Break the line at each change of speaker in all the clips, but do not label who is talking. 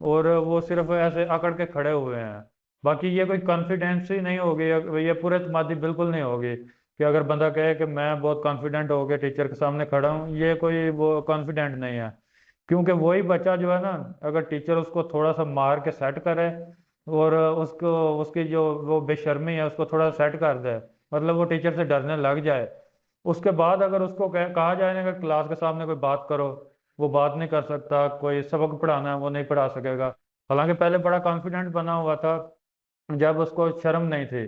اور وہ صرف ایسے اکڑ کے کھڑے ہوئے ہیں. باقی یہ کوئی کانفیڈینس ہی نہیں ہوگی, یہ پورے اعتمادی بالکل نہیں ہوگی کہ اگر بندہ کہے کہ میں بہت کانفیڈنٹ ہو کے ٹیچر کے سامنے کھڑا ہوں, یہ کوئی وہ کانفیڈنٹ نہیں ہے. کیونکہ وہی بچہ جو ہے نا, اگر ٹیچر اس کو تھوڑا سا مار کے سیٹ کرے اور اس کی جو وہ بے شرمی ہے اس کو تھوڑا سیٹ کر دے, مطلب وہ ٹیچر سے ڈرنے لگ جائے, اس کے بعد اگر اس کو کہا جائے نا کہ کلاس کے سامنے کوئی بات کرو, وہ بات نہیں کر سکتا. کوئی سبق پڑھانا ہے وہ نہیں پڑھا سکے گا, حالانکہ پہلے بڑا کانفیڈنٹ بنا ہوا تھا جب اس کو شرم نہیں تھی,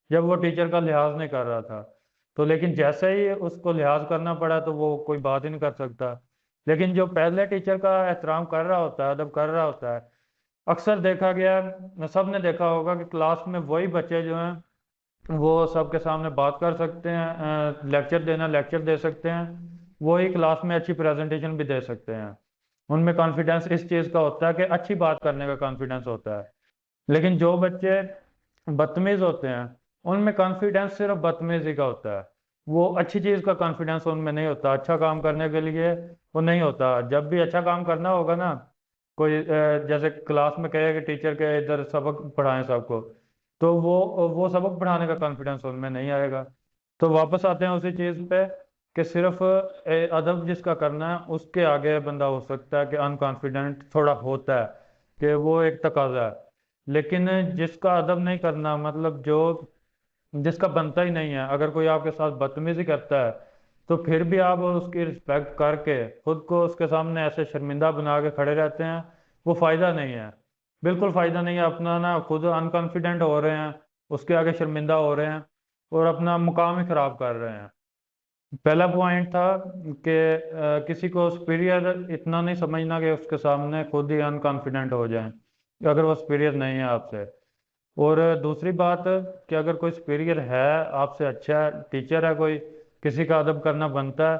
جب وہ ٹیچر کا لحاظ نہیں کر رہا تھا. تو لیکن جیسے ہی اس کو لحاظ کرنا پڑا تو وہ کوئی بات ہی نہیں کر سکتا. لیکن جو پہلے ٹیچر کا احترام کر رہا ہوتا ہے, ادب کر رہا ہوتا ہے, اکثر دیکھا گیا ہے, سب نے دیکھا ہوگا کہ کلاس میں وہی بچے جو ہیں وہ سب کے سامنے بات کر سکتے ہیں, لیکچر دے سکتے ہیں, وہی کلاس میں اچھی پریزنٹیشن بھی دے سکتے ہیں. ان میں کانفیڈنس اس چیز کا ہوتا ہے کہ اچھی بات کرنے کا کانفیڈنس ہوتا ہے. لیکن جو بچے بدتمیز ہوتے ہیں ان میں کانفیڈنس صرف بدتمیزی کا ہوتا ہے, وہ اچھی چیز کا کانفیڈنس ان میں نہیں ہوتا, اچھا کام کرنے کے لیے وہ نہیں ہوتا. جب بھی اچھا کام کرنا ہوگا نا, کوئی جیسے کلاس میں کہے کہ ٹیچر کے ادھر سبق پڑھائیں سب کو, تو وہ سبق پڑھانے کا کانفیڈنس ان میں نہیں آئے گا. تو واپس آتے ہیں اسی چیز پہ کہ صرف ادب جس کا کرنا ہے اس کے آگے بندہ ہو سکتا ہے کہ ان کانفیڈنٹ تھوڑا ہوتا ہے, کہ وہ ایک تقاضا ہے. لیکن جس کا ادب نہیں کرنا, مطلب جس کا بنتا ہی نہیں ہے, اگر کوئی آپ کے ساتھ بدتمیزی کرتا ہے تو پھر بھی آپ اس کی رسپیکٹ کر کے خود کو اس کے سامنے ایسے شرمندہ بنا کے کھڑے رہتے ہیں, وہ فائدہ نہیں ہے, بالکل فائدہ نہیں ہے. اپنا نا خود ان کانفیڈنٹ ہو رہے ہیں, اس کے آگے شرمندہ ہو رہے ہیں اور اپنا مقام ہی خراب کر رہے ہیں. پہلا پوائنٹ تھا کہ کسی کو سپیریئر اتنا نہیں سمجھنا کہ اس کے سامنے خود ہی ان کانفیڈنٹ ہو جائیں اگر وہ سپیریئر نہیں ہے آپ سے. اور دوسری بات کہ اگر کوئی سپیریئر ہے آپ سے, اچھا ہے, ٹیچر ہے کوئی, کسی کا ادب کرنا بنتا ہے,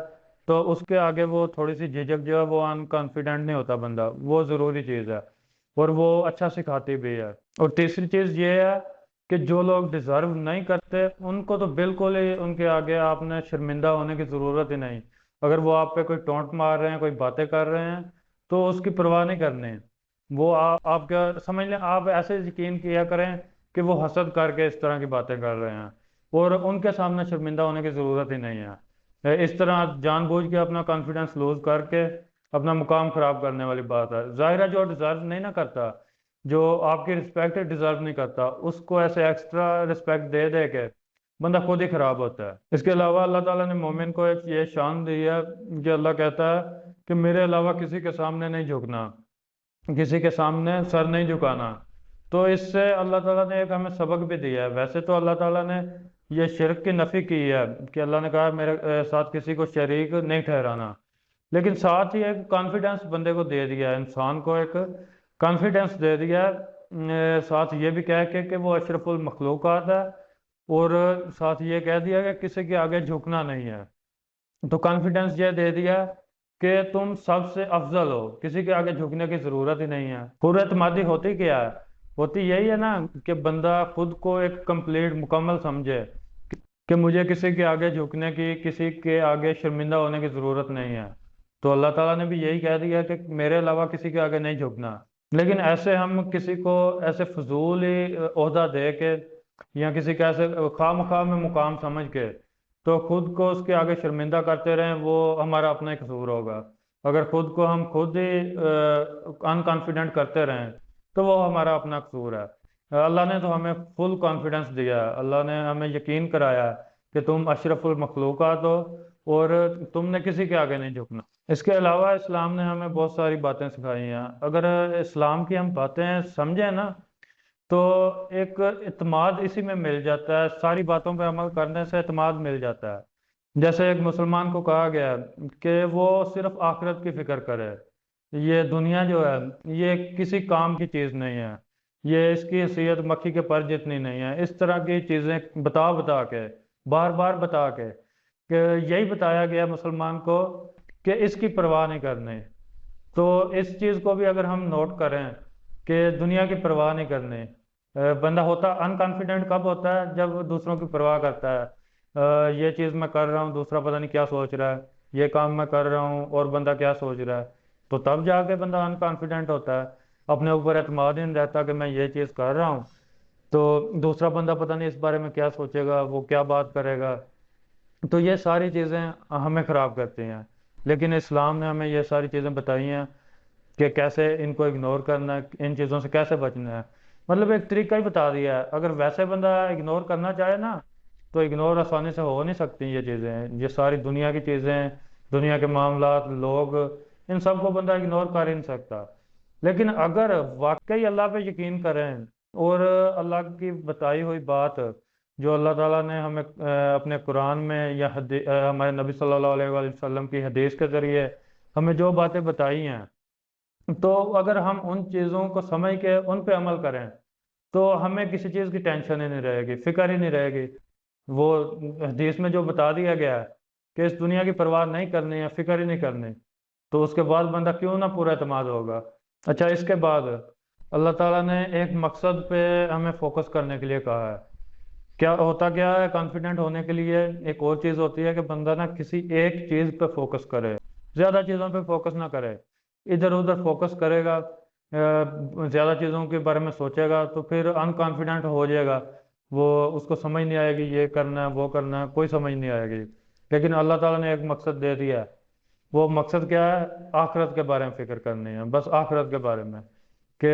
تو اس کے آگے وہ تھوڑی سی جھجک جو ہے, وہ ان کانفیڈنٹ نہیں ہوتا بندہ, وہ ضروری چیز ہے اور وہ اچھا سکھاتی بھی ہے. اور تیسری چیز یہ ہے کہ جو لوگ ڈیزرو نہیں کرتے ان کو تو بالکل ہی ان کے آگے آپ نے شرمندہ ہونے کی ضرورت ہی نہیں. اگر وہ آپ پہ کوئی ٹونٹ مار رہے ہیں, کوئی باتیں کر رہے ہیں, تو اس کی پرواہ نہیں کرنی. وہ آپ کیا سمجھ لیں, آپ ایسے یقین کیا کریں کہ وہ حسد کر کے اس طرح کی باتیں کر رہے ہیں, اور ان کے سامنے شرمندہ ہونے کی ضرورت ہی نہیں ہے. اس طرح جان بوجھ کے اپنا کانفیڈنس لوز کر کے اپنا مقام خراب کرنے والی بات ہے. ظاہر ہے جو ڈیزرو نہیں نہ کرتا, جو آپ کی رسپیکٹ ڈیزرو نہیں کرتا, اس کو ایسے ایکسٹرا رسپیکٹ دے دے کے بندہ خود ہی خراب ہوتا ہے. اس کے علاوہ اللہ تعالیٰ نے مومن کو ایک یہ شان دی ہے کہ اللہ کہتا ہے کہ میرے علاوہ کسی کے سامنے نہیں جھکنا, کسی کے سامنے سر نہیں جھکانا. تو اس سے اللہ تعالیٰ نے ایک ہمیں سبق بھی دیا ہے. ویسے تو اللہ تعالیٰ نے یہ شرک کی نفی کی ہے کہ اللہ نے کہا میرے ساتھ کسی کو شریک نہیں ٹھہرانا, لیکن ساتھ ہی ایک کانفیڈنس بندے کو دے دیا ہے, انسان کو ایک کانفیڈنس دے دیا ہے, ساتھ یہ بھی کہہ کے کہ وہ اشرف المخلوقات ہے, اور ساتھ یہ کہہ دیا کہ کسی کے آگے جھکنا نہیں ہے. تو کانفیڈنس یہ دے دیا کہ تم سب سے افضل ہو, کسی کے آگے جھکنے کی ضرورت ہی نہیں ہے. پر اعتمادی ہوتی کیا ہے, ہوتی یہی ہے نا کہ بندہ خود کو ایک کمپلیٹ مکمل سمجھے کہ مجھے کسی کے آگے جھکنے کی, کسی کے آگے شرمندہ ہونے کی ضرورت نہیں ہے. تو اللہ تعالیٰ نے بھی یہی کہہ دیا کہ میرے علاوہ کسی کے آگے نہیں جھکنا. لیکن ایسے ہم کسی کو ایسے فضول ہی عہدہ دے کے یا کسی کا ایسے خواہ مخواہ میں مقام سمجھ کے تو خود کو اس کے آگے شرمندہ کرتے رہیں, وہ ہمارا اپنا ہی قصور ہوگا. اگر خود کو ہم خود ہی ان کانفیڈنٹ کرتے رہیں تو وہ ہمارا اپنا قصور ہے. اللہ نے تو ہمیں فل کانفیڈنس دیا ہے, اللہ نے ہمیں یقین کرایا ہے کہ تم اشرف المخلوقات ہو اور تم نے کسی کے آگے نہیں جھکنا. اس کے علاوہ اسلام نے ہمیں بہت ساری باتیں سکھائی ہیں. اگر اسلام کی ہم باتیں سمجھیں نا تو ایک اعتماد اسی میں مل جاتا ہے, ساری باتوں پہ عمل کرنے سے اعتماد مل جاتا ہے. جیسے ایک مسلمان کو کہا گیا کہ وہ صرف آخرت کی فکر کرے, یہ دنیا جو ہے یہ کسی کام کی چیز نہیں ہے, یہ اس کی حیثیت مکھی کے پر جتنی نہیں ہے. اس طرح کی چیزیں بتا کے بار بار بتا کے کہ یہی بتایا گیا مسلمان کو کہ اس کی پرواہ نہیں کرنے. تو اس چیز کو بھی اگر ہم نوٹ کریں کہ دنیا کی پرواہ نہیں کرنے, بندہ ہوتا ان کانفیڈنٹ کب ہوتا ہے, جب دوسروں کی پرواہ کرتا ہے. یہ چیز میں کر رہا ہوں, دوسرا پتہ نہیں کیا سوچ رہا ہے, یہ کام میں کر رہا ہوں اور بندہ کیا سوچ رہا ہے, تو تب جا کے بندہ ان کانفیڈنٹ ہوتا ہے. اپنے اوپر اعتماد ہی نہیں رہتا کہ میں یہ چیز کر رہا ہوں تو دوسرا بندہ پتہ نہیں اس بارے میں کیا سوچے گا، وہ کیا بات کرے گا، تو یہ ساری چیزیں ہمیں خراب کرتی ہیں۔ لیکن اسلام نے ہمیں یہ ساری چیزیں بتائی ہیں کہ کیسے ان کو اگنور کرنا ہے، ان چیزوں سے کیسے بچنا ہے، مطلب ایک طریقہ ہی بتا دیا ہے۔ اگر ویسے بندہ اگنور کرنا چاہے نا تو اگنور آسانی سے ہو نہیں سکتی یہ چیزیں، یہ ساری دنیا کی چیزیں، دنیا کے معاملات، لوگ، ان سب کو بندہ اگنور کر ہی نہیں سکتا۔ لیکن اگر واقعی اللہ پہ یقین کریں اور اللہ کی بتائی ہوئی بات جو اللہ تعالیٰ نے ہمیں اپنے قرآن میں یا ہمارے نبی صلی اللہ علیہ وآلہ وسلم کی حدیث کے ذریعے ہمیں جو باتیں بتائی ہیں، تو اگر ہم ان چیزوں کو سمجھ کے ان پہ عمل کریں تو ہمیں کسی چیز کی ٹینشن ہی نہیں رہے گی، فکر ہی نہیں رہے گی۔ وہ حدیث میں جو بتا دیا گیا ہے کہ اس دنیا کی پرواہ نہیں کرنی ہے، فکر ہی نہیں کرنی، تو اس کے بعد بندہ کیوں نہ پورا اعتماد ہوگا۔ اچھا، اس کے بعد اللہ تعالیٰ نے ایک مقصد پہ ہمیں فوکس کرنے کے لیے کہا ہے۔ کیا ہوتا کیا ہے کانفیڈنٹ ہونے کے لیے؟ ایک اور چیز ہوتی ہے کہ بندہ نا کسی ایک چیز پہ فوکس کرے، زیادہ چیزوں پہ فوکس نہ کرے۔ ادھر ادھر فوکس کرے گا، زیادہ چیزوں کے بارے میں سوچے گا تو پھر ان کانفیڈنٹ ہو جائے گا، وہ اس کو سمجھ نہیں آئے گی، یہ کرنا ہے وہ کرنا ہے، کوئی سمجھ نہیں آئے گی۔ لیکن اللہ تعالیٰ نے ایک مقصد دے دیا ہے، وہ مقصد کیا ہے؟ آخرت کے بارے میں فکر کرنی ہے، بس آخرت کے بارے میں، کہ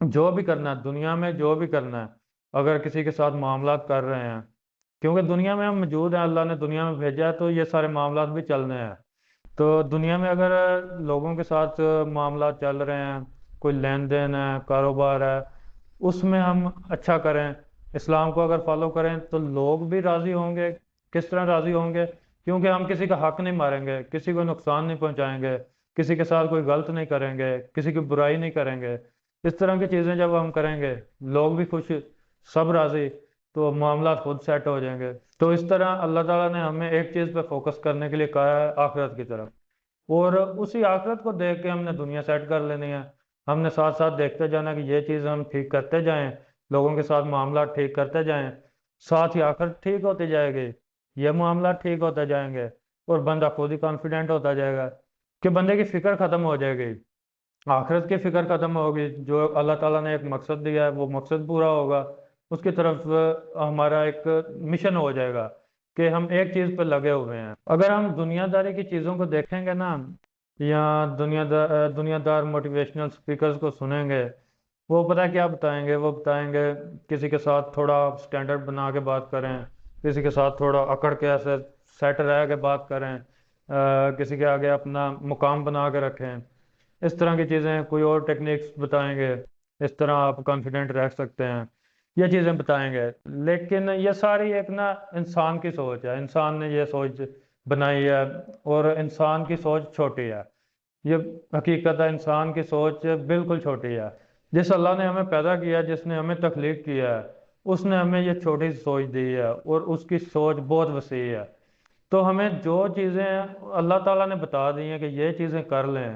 جو بھی کرنا ہے دنیا میں، جو بھی کرنا ہے، اگر کسی کے ساتھ معاملات کر رہے ہیں، کیونکہ دنیا میں ہم موجود ہیں، اللہ نے دنیا میں بھیجا ہے تو یہ سارے معاملات بھی چلنے ہیں۔ تو دنیا میں اگر لوگوں کے ساتھ معاملات چل رہے ہیں، کوئی لین دین ہے، کاروبار ہے، اس میں ہم اچھا کریں، اسلام کو اگر فالو کریں تو لوگ بھی راضی ہوں گے۔ کس طرح راضی ہوں گے؟ کیونکہ ہم کسی کا حق نہیں ماریں گے، کسی کو نقصان نہیں پہنچائیں گے، کسی کے ساتھ کوئی غلط نہیں کریں گے، کسی کی برائی نہیں کریں گے۔ اس طرح کی چیزیں جب ہم کریں گے، لوگ بھی خوش، سب راضی، تو معاملات خود سیٹ ہو جائیں گے۔ تو اس طرح اللہ تعالیٰ نے ہمیں ایک چیز پہ فوکس کرنے کے لیے کہا ہے، آخرت کی طرف، اور اسی آخرت کو دیکھ کے ہم نے دنیا سیٹ کر لینی ہے۔ ہم نے ساتھ ساتھ دیکھتے جانا کہ یہ چیز ہم ٹھیک کرتے جائیں، لوگوں کے ساتھ معاملات ٹھیک کرتے جائیں، ساتھ ہی آخرت ٹھیک ہوتی جائے گی، یہ معاملات ٹھیک ہوتے جائیں گے، اور بندہ خود ہی کانفیڈنٹ ہوتا جائے گا کہ بندے کی فکر ختم ہو جائے گی، آخرت کی فکر ختم ہوگی۔ جو اللہ تعالیٰ نے ایک مقصد دیا ہے وہ مقصد پورا ہوگا، اس کی طرف ہمارا ایک مشن ہو جائے گا کہ ہم ایک چیز پہ لگے ہوئے ہیں۔ اگر ہم دنیا داری کی چیزوں کو دیکھیں گے نا، یا دنیا دار موٹیویشنل سپیکرز کو سنیں گے، وہ پتہ کیا بتائیں گے؟ وہ بتائیں گے کسی کے ساتھ تھوڑا سٹینڈرڈ بنا کے بات کریں، کسی کے ساتھ تھوڑا اکڑ کے ایسے سیٹ رہ کے بات کریں، کسی کے آگے اپنا مقام بنا کے رکھیں، اس طرح کی چیزیں، کوئی اور ٹیکنیکس بتائیں گے، اس طرح آپ کانفیڈنٹ رہ سکتے ہیں، یہ چیزیں بتائیں گے۔ لیکن یہ ساری ایک نا انسان کی سوچ ہے، انسان نے یہ سوچ بنائی ہے، اور انسان کی سوچ چھوٹی ہے، یہ حقیقت ہے، انسان کی سوچ بالکل چھوٹی ہے۔ جس اللہ نے ہمیں پیدا کیا، جس نے ہمیں تخلیق کیا ہے، اس نے ہمیں یہ چھوٹی سی سوچ دی ہے، اور اس کی سوچ بہت وسیع ہے۔ تو ہمیں جو چیزیں اللہ تعالیٰ نے بتا دی ہیں کہ یہ چیزیں کر لیں،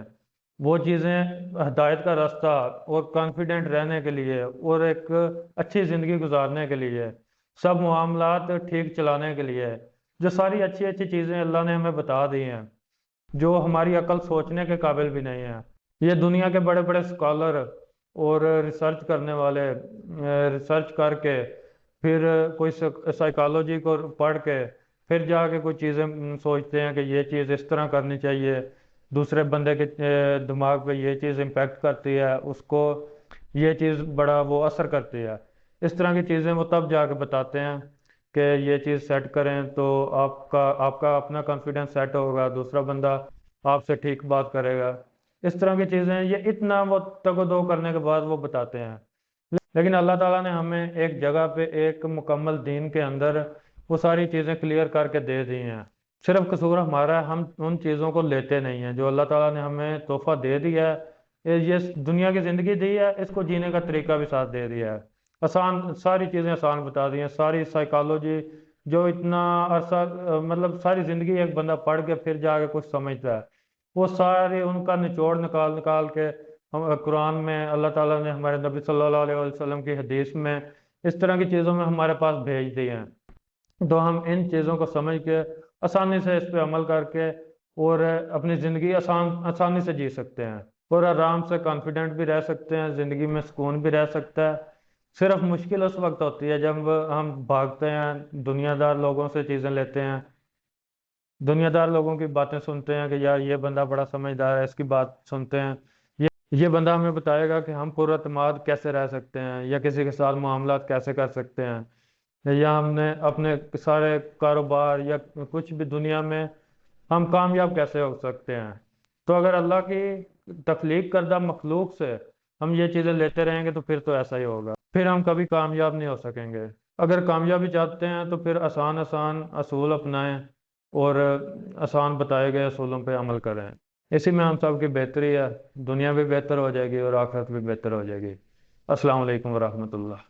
وہ چیزیں ہدایت کا راستہ اور کانفیڈنٹ رہنے کے لیے اور ایک اچھی زندگی گزارنے کے لیے، سب معاملات ٹھیک چلانے کے لیے، جو ساری اچھی اچھی چیزیں اللہ نے ہمیں بتا دی ہیں، جو ہماری عقل سوچنے کے قابل بھی نہیں ہیں۔ یہ دنیا کے بڑے بڑے اسکالر اور ریسرچ کرنے والے، ریسرچ کر کے پھر کوئی سائیکالوجی کو پڑھ کے پھر جا کے کوئی چیزیں سوچتے ہیں کہ یہ چیز اس طرح کرنی چاہیے، دوسرے بندے کے دماغ پہ یہ چیز امپیکٹ کرتی ہے، اس کو یہ چیز بڑا وہ اثر کرتی ہے، اس طرح کی چیزیں وہ تب جا کے بتاتے ہیں کہ یہ چیز سیٹ کریں تو آپ کا اپنا کانفیڈنس سیٹ ہوگا، دوسرا بندہ آپ سے ٹھیک بات کرے گا، اس طرح کی چیزیں، یہ اتنا وہ تگ و دو کرنے کے بعد وہ بتاتے ہیں۔ لیکن اللہ تعالیٰ نے ہمیں ایک جگہ پہ ایک مکمل دین کے اندر وہ ساری چیزیں کلیئر کر کے دے دی ہیں۔ صرف قصور ہمارا ہے، ہم ان چیزوں کو لیتے نہیں ہیں جو اللہ تعالیٰ نے ہمیں تحفہ دے دیا ہے، یہ دنیا کی زندگی دی ہے، اس کو جینے کا طریقہ بھی ساتھ دے دیا ہے، آسان، ساری چیزیں آسان بتا دی ہیں، ساری سائیکالوجی جو اتنا عرصہ مطلب ساری زندگی ایک بندہ پڑھ کے پھر جا کے کچھ سمجھتا ہے، وہ سارے ان کا نچوڑ نکال نکال کے قرآن میں اللہ تعالیٰ نے ہمارے نبی صلی اللہ علیہ وسلم کی حدیث میں اس طرح کی چیزوں میں ہمارے پاس بھیج دی ہیں، تو ہم ان چیزوں کو سمجھ کے آسانی سے اس پہ عمل کر کے اور اپنی زندگی آسانی سے جی سکتے ہیں۔ اور آرام سے کانفیڈنٹ بھی رہ سکتے ہیں، زندگی میں سکون بھی رہ سکتا ہے۔ صرف مشکل اس وقت ہوتی ہے جب ہم بھاگتے ہیں، دنیا دار لوگوں سے چیزیں لیتے ہیں، دنیا دار لوگوں کی باتیں سنتے ہیں کہ یار یہ بندہ بڑا سمجھدار ہے، اس کی بات سنتے ہیں، یہ بندہ ہمیں بتائے گا کہ ہم پر اعتماد کیسے رہ سکتے ہیں، یا کسی کے ساتھ معاملات کیسے کر سکتے ہیں، یا ہم نے اپنے سارے کاروبار یا کچھ بھی دنیا میں ہم کامیاب کیسے ہو سکتے ہیں۔ تو اگر اللہ کی تخلیق کردہ مخلوق سے ہم یہ چیزیں لیتے رہیں گے تو پھر تو ایسا ہی ہوگا، پھر ہم کبھی کامیاب نہیں ہو سکیں گے۔ اگر کامیابی چاہتے ہیں تو پھر آسان آسان اصول اپنائیں اور آسان بتائے گئے اصولوں پہ عمل کریں، اسی میں ہم سب کی بہتری ہے، دنیا بھی بہتر ہو جائے گی اور آخرت بھی بہتر ہو جائے گی۔ السلام علیکم ورحمۃ اللہ۔